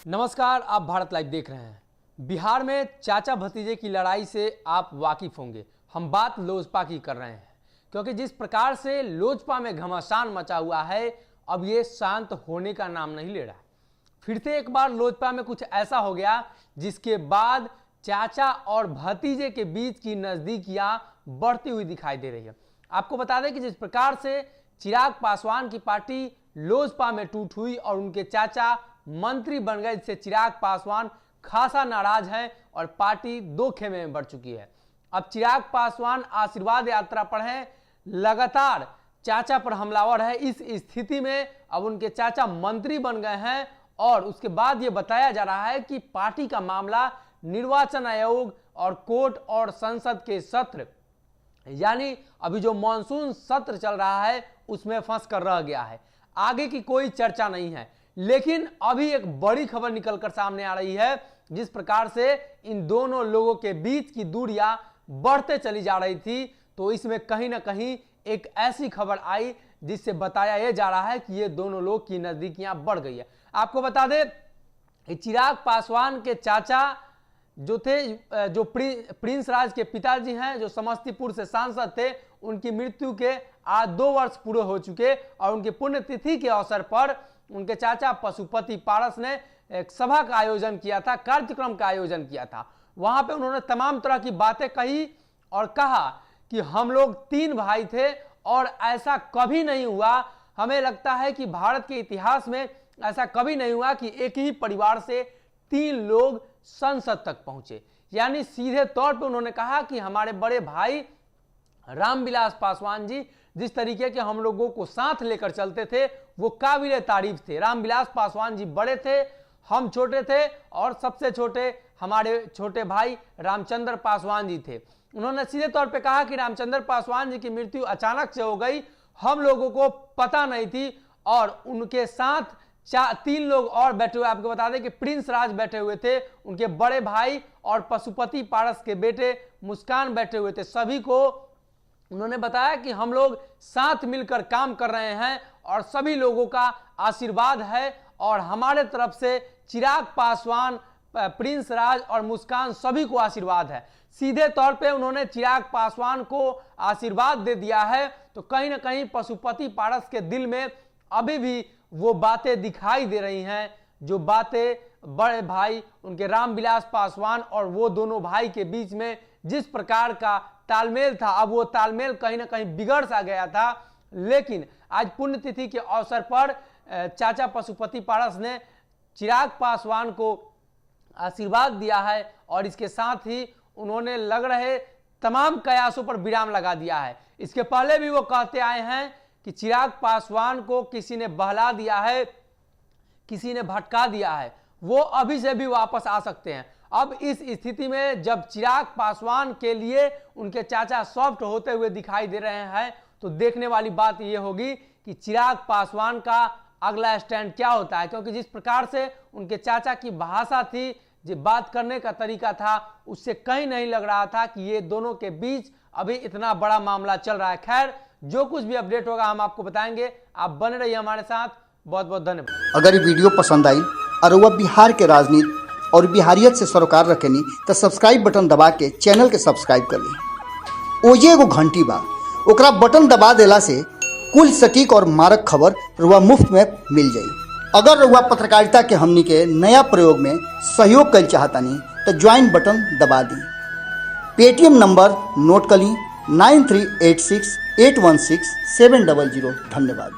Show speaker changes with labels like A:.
A: नमस्कार, आप भारत लाइव देख रहे हैं। बिहार में चाचा भतीजे की लड़ाई से आप वाकिफ होंगे। हम बात लोजपा की कर रहे हैं, क्योंकि जिस प्रकार से लोजपा में घमासान मचा हुआ है, अब ये शांत होने का नाम नहीं ले रहा है। फिर से एक बार लोजपा में कुछ ऐसा हो गया जिसके बाद चाचा और भतीजे के बीच की नजदीकियां बढ़ती हुई दिखाई दे रही है। आपको बता दें कि जिस प्रकार से चिराग पासवान की पार्टी लोजपा में टूट हुई और उनके चाचा मंत्री बन गए, जिससे चिराग पासवान खासा नाराज हैं और पार्टी दो खेमे में बढ़ चुकी है। अब चिराग पासवान आशीर्वाद यात्रा पर हैं, लगातार चाचा पर हमलावर है। इस स्थिति में अब उनके चाचा मंत्री बन गए हैं और उसके बाद ये बताया जा रहा है कि पार्टी का मामला निर्वाचन आयोग और कोर्ट और संसद के सत्र, यानी अभी जो मॉनसून सत्र चल रहा है उसमें फंस कर रह गया है। आगे की कोई चर्चा नहीं है। लेकिन अभी एक बड़ी खबर निकलकर सामने आ रही है, जिस प्रकार से इन दोनों लोगों के बीच की दूरियां बढ़ते चली जा रही थी, तो इसमें कहीं ना कहीं एक ऐसी खबर आई जिससे बताया यह जा रहा है कि ये दोनों लोग की नजदीकियां बढ़ गई है। आपको बता दें, चिराग पासवान के चाचा जो थे, जो प्रिंस राज के पिताजी हैं, जो समस्तीपुर से सांसद थे, उनकी मृत्यु के आज 2 वर्ष पूरे हो चुके और उनकी पुण्यतिथि के अवसर पर उनके चाचा पशुपति पारस ने एक सभा का आयोजन किया था, कार्यक्रम का आयोजन किया था। वहां पे उन्होंने तमाम तरह की बातें कही और कहा कि हम लोग 3 भाई थे और ऐसा कभी नहीं हुआ। हमें लगता है कि भारत के इतिहास में ऐसा कभी नहीं हुआ कि एक ही परिवार से 3 लोग संसद तक पहुंचे। यानी सीधे तौर पे उन्होंने कहा कि हमारे बड़े भाई रामविलास पासवान जी जिस तरीके के हम लोगों को साथ लेकर चलते थे वो काबिले तारीफ थे। रामविलास पासवान जी बड़े थे, हम छोटे थे और सबसे छोटे हमारे छोटे भाई रामचंद्र पासवान जी थे। उन्होंने सीधे तौर पे कहा कि रामचंद्र पासवान जी की मृत्यु अचानक से हो गई, हम लोगों को पता नहीं थी। और उनके साथ 3 लोग और बैठे हुए, आपको बता दें कि प्रिंस राज बैठे हुए थे, उनके बड़े भाई और पशुपति पारस के बेटे मुस्कान बैठे हुए थे। सभी को उन्होंने बताया कि हम लोग साथ मिलकर काम कर रहे हैं और सभी लोगों का आशीर्वाद है और हमारे तरफ से चिराग पासवान, प्रिंस राज और मुस्कान सभी को आशीर्वाद है। सीधे तौर पे उन्होंने चिराग पासवान को आशीर्वाद दे दिया है। तो कहीं ना कहीं पशुपति पारस के दिल में अभी भी वो बातें दिखाई दे रही हैं, जो बातें बड़े भाई उनके रामविलास पासवान और वो दोनों भाई के बीच में जिस प्रकार का तालमेल था, अब वो तालमेल कहीं ना कहीं बिगड़ सा गया था। लेकिन आज पुण्यतिथि के अवसर पर चाचा पशुपति पारस ने चिराग पासवान को आशीर्वाद दिया है और इसके साथ ही उन्होंने लग रहे तमाम कयासों पर विराम लगा दिया है। इसके पहले भी वो कहते आए हैं कि चिराग पासवान को किसी ने बहला दिया है, किसी ने भटका दिया है, वो अभी से भी वापस आ सकते हैं। अब इस स्थिति में जब चिराग पासवान के लिए उनके चाचा सॉफ्ट होते हुए दिखाई दे रहे हैं, तो देखने वाली बात यह होगी कि चिराग पासवान का अगला स्टैंड क्या होता है। क्योंकि जिस प्रकार से उनके चाचा की भाषा थी, जो बात करने का तरीका था, उससे कहीं नहीं लग रहा था कि ये दोनों के बीच अभी इतना बड़ा मामला चल रहा है। खैर, जो कुछ भी अपडेट होगा हम आपको बताएंगे। आप बने रहिए हमारे साथ। बहुत बहुत धन्यवाद।
B: अगर ये वीडियो पसंद आई और वह बिहार के राजनीति और बिहारियत से सरोकार रखेनी तो सब्सक्राइब बटन दबा के चैनल के सब्सक्राइब कर ली। ओजे एगो घंटी बा, ओकरा बटन दबा देला से कुल सटीक और मारक खबर रुआ मुफ्त में मिल जाई। अगर रुआ पत्रकारिता के हमनी के नया प्रयोग में सहयोग कर चाहतानी तो ज्वाइन बटन दबा दी। पेटीएम नंबर नोट कर ली 9386816700। धन्यवाद।